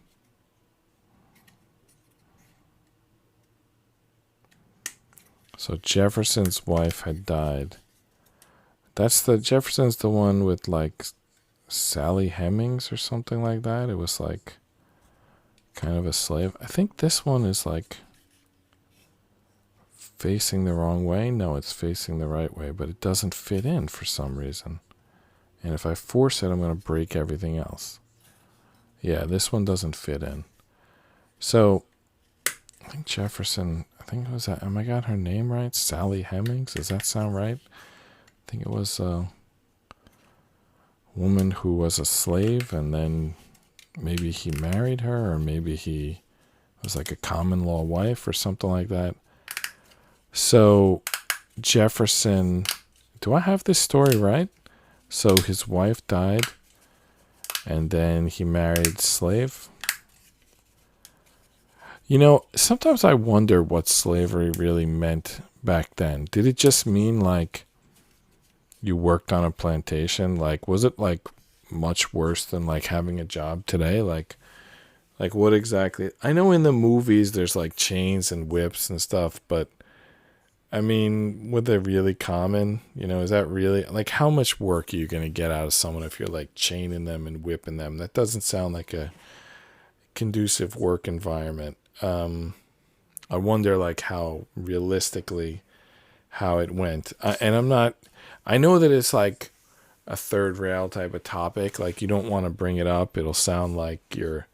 So Jefferson's wife had died. Jefferson's the one with like Sally Hemings or something like that. It was like kind of a slave. I think this one is like facing the wrong way. No, it's facing the right way, but it doesn't fit in for some reason. And if I force it, I'm going to break everything else. Yeah, this one doesn't fit in. So I think Jefferson, I think it was that. Am I got her name right? Sally Hemings? Does that sound right? I think it was a woman who was a slave, and then maybe he married her, or maybe he was like a common law wife or something like that. So Jefferson, do I have this story right? So his wife died, and then he married a slave. You know, sometimes I wonder what slavery really meant back then. Did it just mean like you worked on a plantation? Like, was it like much worse than like having a job today? Like what exactly? I know in the movies there's like chains and whips and stuff, but I mean, were they really common? You know, is that really like how much work are you going to get out of someone if you're like chaining them and whipping them? That doesn't sound like a conducive work environment. I wonder like how realistically how it went. And I know that it's like a third rail type of topic. Like you don't want to bring it up. It'll sound like you're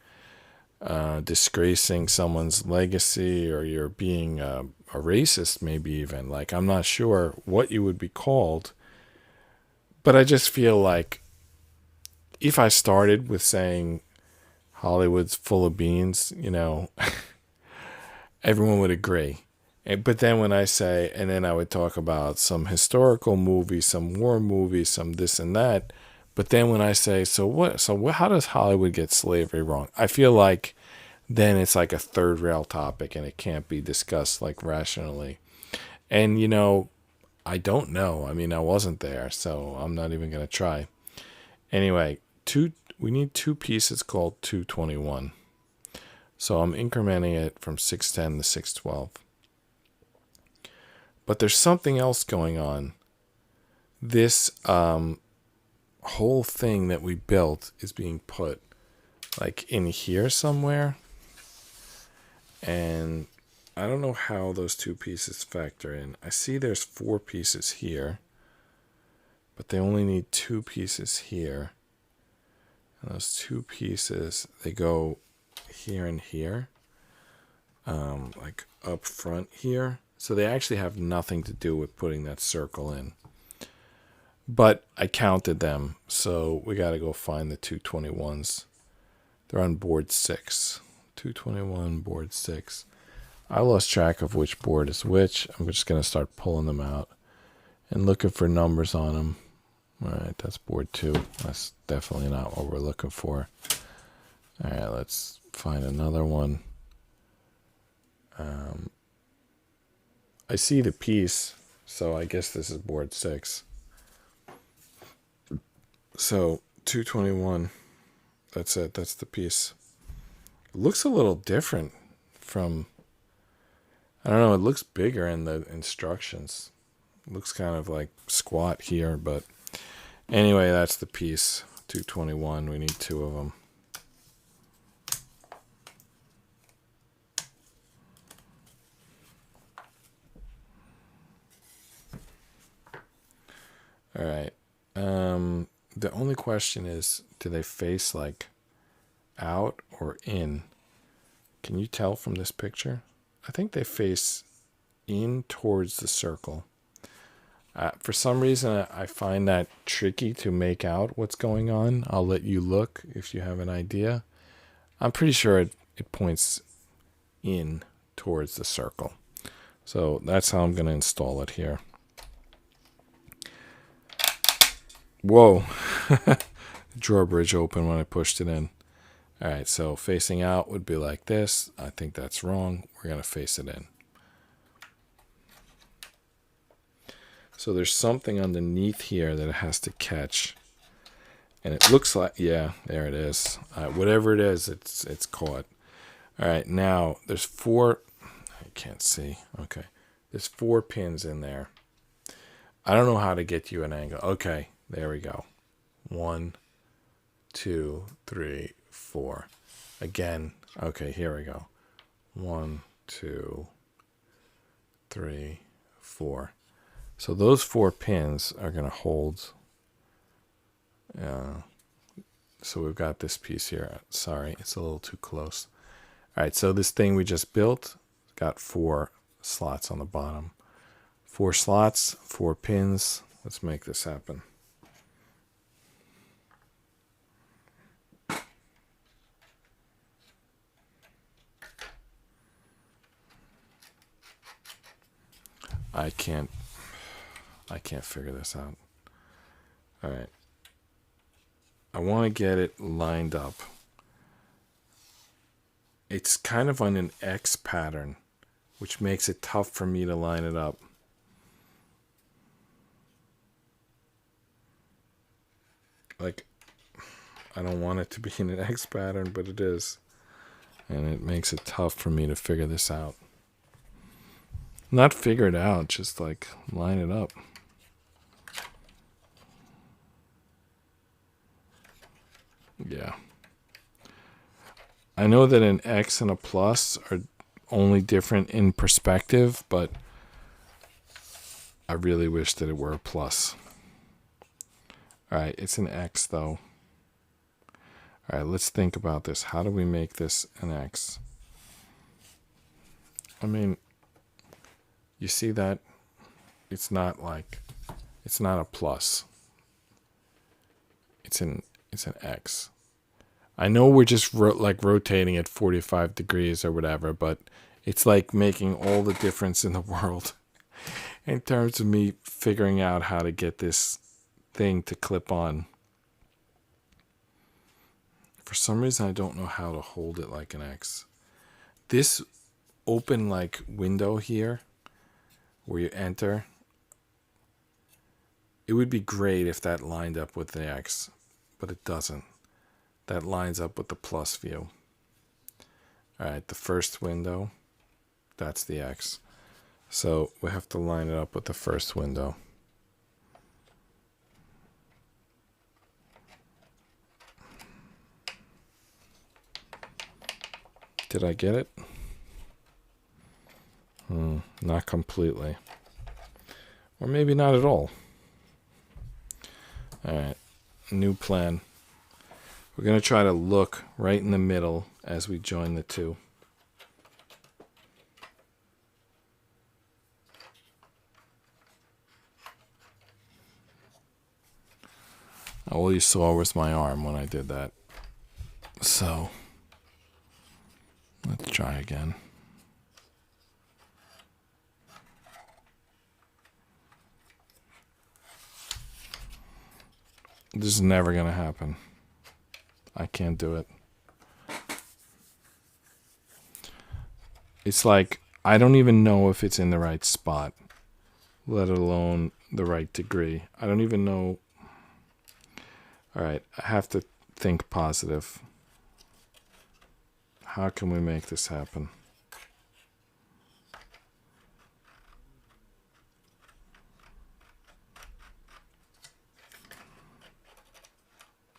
disgracing someone's legacy, or you're being a racist, maybe even. Like I'm not sure what you would be called, but I just feel like if I started with saying Hollywood's full of beans, you know, everyone would agree. But then when I say, and then I would talk about some historical movie, some war movie, some this and that. But then when I say, how does Hollywood get slavery wrong? I feel like then it's like a third rail topic and it can't be discussed like rationally. And, you know, I don't know. I mean, I wasn't there, so I'm not even going to try. Anyway, we need 2 pieces called 221. So I'm incrementing it from 610 to 612. But there's something else going on. This whole thing that we built is being put like in here somewhere. And I don't know how those 2 pieces factor in. I see there's 4 pieces here, but they only need 2 pieces here. And those 2 pieces, they go here and here, like up front here. So they actually have nothing to do with putting that circle in. But I counted them, so we got to go find the 221s. They're on board 6. 221, board 6. I lost track of which board is which. I'm just going to start pulling them out and looking for numbers on them. All right, that's board 2. That's definitely not what we're looking for. All right, let's find another one. I see the piece, so I guess this is board 6. So 221, that's it. That's the piece. It looks a little different from, I don't know, it looks bigger in the instructions. It looks kind of like squat here, but Anyway, that's the piece. 221. We need 2 of them. All right. The only question is, do they face like out or in? Can you tell from this picture? I think they face in towards the circle. For some reason, I find that tricky to make out what's going on. I'll let you look if you have an idea. I'm pretty sure it points in towards the circle. So that's how I'm going to install it here. Whoa. Drawbridge open when I pushed it in. All right, so facing out would be like this. I think that's wrong. We're going to face it in. So there's something underneath here that it has to catch. And it looks like, yeah, there it is. Whatever it is, it's caught. All right, now there's 4, I can't see. Okay, there's 4 pins in there. I don't know how to get you an angle. Okay, there we go. 1, 2, 3, 4. Again, okay, here we go. 1, 2, 3, 4. So those 4 pins are going to hold. So we've got this piece here. Sorry, it's a little too close. All right, so this thing we just built got 4 slots on the bottom. 4 slots, 4 pins. Let's make this happen. I can't figure this out. All right. I want to get it lined up. It's kind of on an X pattern, which makes it tough for me to line it up. Like, I don't want it to be in an X pattern, but it is. And it makes it tough for me to figure this out. Not figure it out, just like line it up. Yeah. I know that an X and a plus are only different in perspective, but I really wish that it were a plus. All right, it's an X though. All right, let's think about this. How do we make this an X? I mean, you see that? It's not a plus. It's an X. I know we're just rotating at 45 degrees or whatever, but it's like making all the difference in the world in terms of me figuring out how to get this thing to clip on. For some reason, I don't know how to hold it like an X. This open like window here where you enter, it would be great if that lined up with the X, but it doesn't. That lines up with the plus view. All right, the first window, that's the X. So we have to line it up with the first window. Did I get it? Not completely. Or maybe not at all. All right, new plan. We're going to try to look right in the middle as we join the two. All you saw was my arm when I did that. So, let's try again. This is never going to happen. I can't do it. It's like, I don't even know if it's in the right spot, let alone the right degree. I don't even know. All right, I have to think positive. How can we make this happen?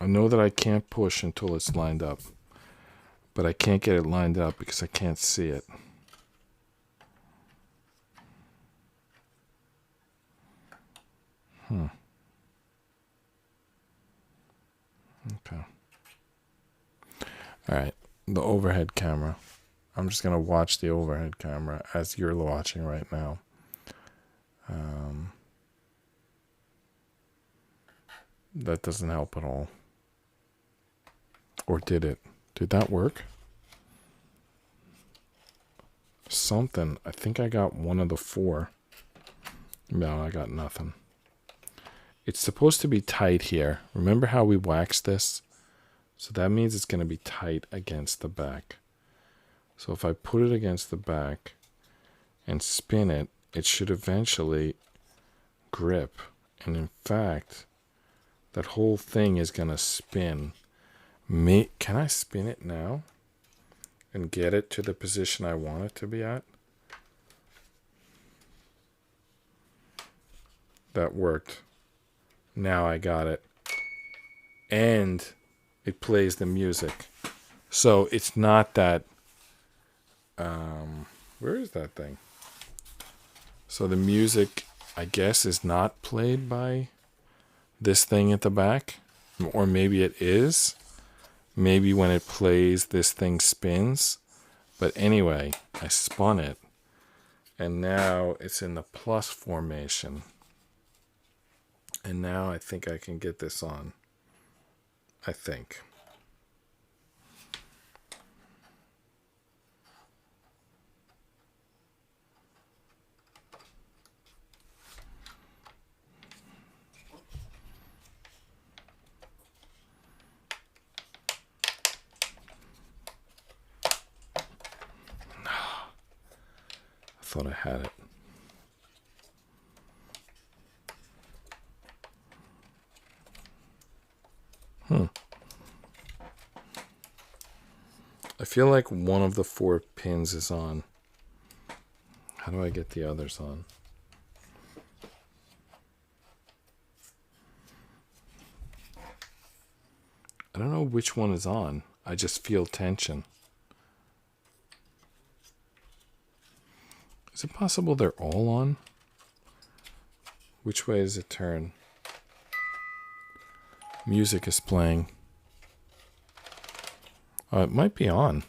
know that I can't push until it's lined up. But I can't get it lined up because I can't see it. Okay. All right. The overhead camera. I'm just going to watch the overhead camera as you're watching right now. That doesn't help at all. Or did it? Did that work? Something. I think I got one of the 4. No, I got nothing. It's supposed to be tight here. Remember how we waxed this? So that means it's going to be tight against the back. So if I put it against the back and spin it, it should eventually grip. And in fact, that whole thing is going to spin. Can I spin it now and get it to the position I want it to be at? That worked. Now I got it. And it plays the music. So it's not that... where is that thing? So the music, I guess, is not played by this thing at the back. Or maybe it is. Maybe when it plays, this thing spins. But anyway, I spun it. And now it's in the plus formation. And now I think I can get this on. I think. I thought I had it. I feel like one of the 4 pins is on. How do I get the others on? I don't know which one is on. I just feel tension. Is it possible they're all on? Which way does it turn? Music is playing. It might be on.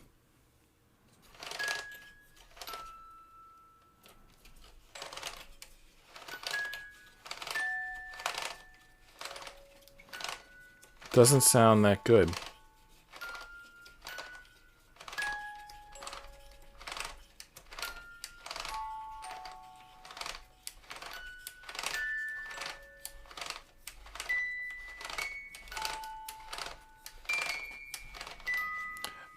Doesn't sound that good.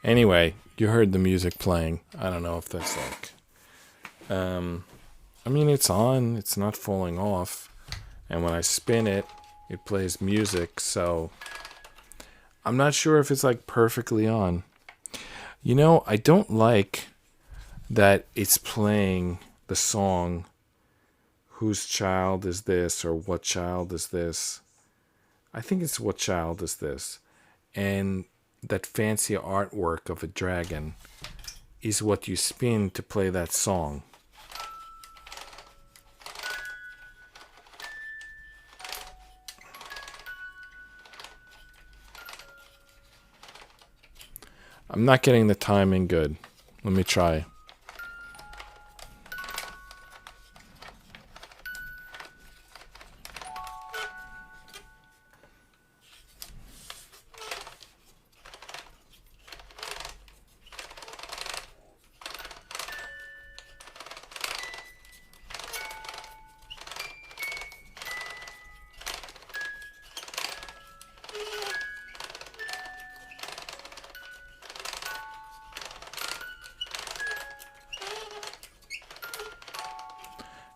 Anyway, you heard the music playing. I don't know if that's like... I mean, it's on. It's not falling off. And when I spin it, it plays music. So I'm not sure if it's like perfectly on. You know, I don't like that it's playing the song, Whose Child Is This? Or What Child Is This? I think it's What Child Is This? And that fancy artwork of a dragon is what you spin to play that song. I'm not getting the timing good. Let me try.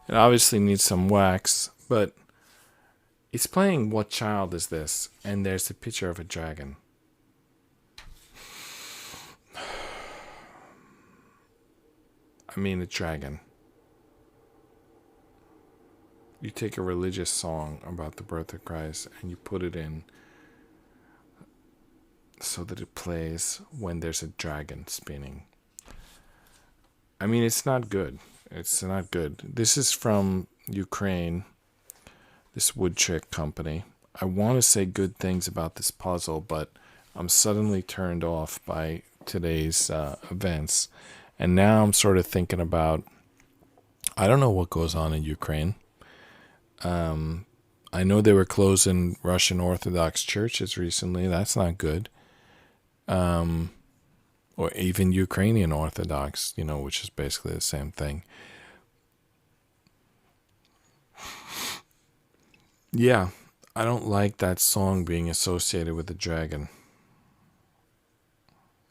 It obviously needs some wax, but it's playing What Child Is This? And there's a picture of a dragon. I mean a dragon. You take a religious song about the birth of Christ and you put it in so that it plays when there's a dragon spinning. I mean, it's not good. It's not good. This is from Ukraine, this wood trick company. I want to say good things about this puzzle, but I'm suddenly turned off by today's events. And now I'm sort of thinking about, I don't know what goes on in Ukraine. I know they were closing Russian Orthodox churches recently. That's not good. Or even Ukrainian Orthodox, which is basically the same thing. Yeah, I don't like that song being associated with the dragon.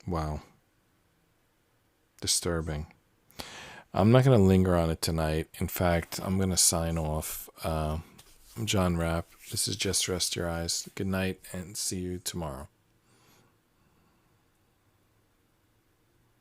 Wow. Disturbing. I'm not going to linger on it tonight. In fact, I'm going to sign off. I'm John Rapp. This is Just Rest Your Eyes. Good night and see you tomorrow.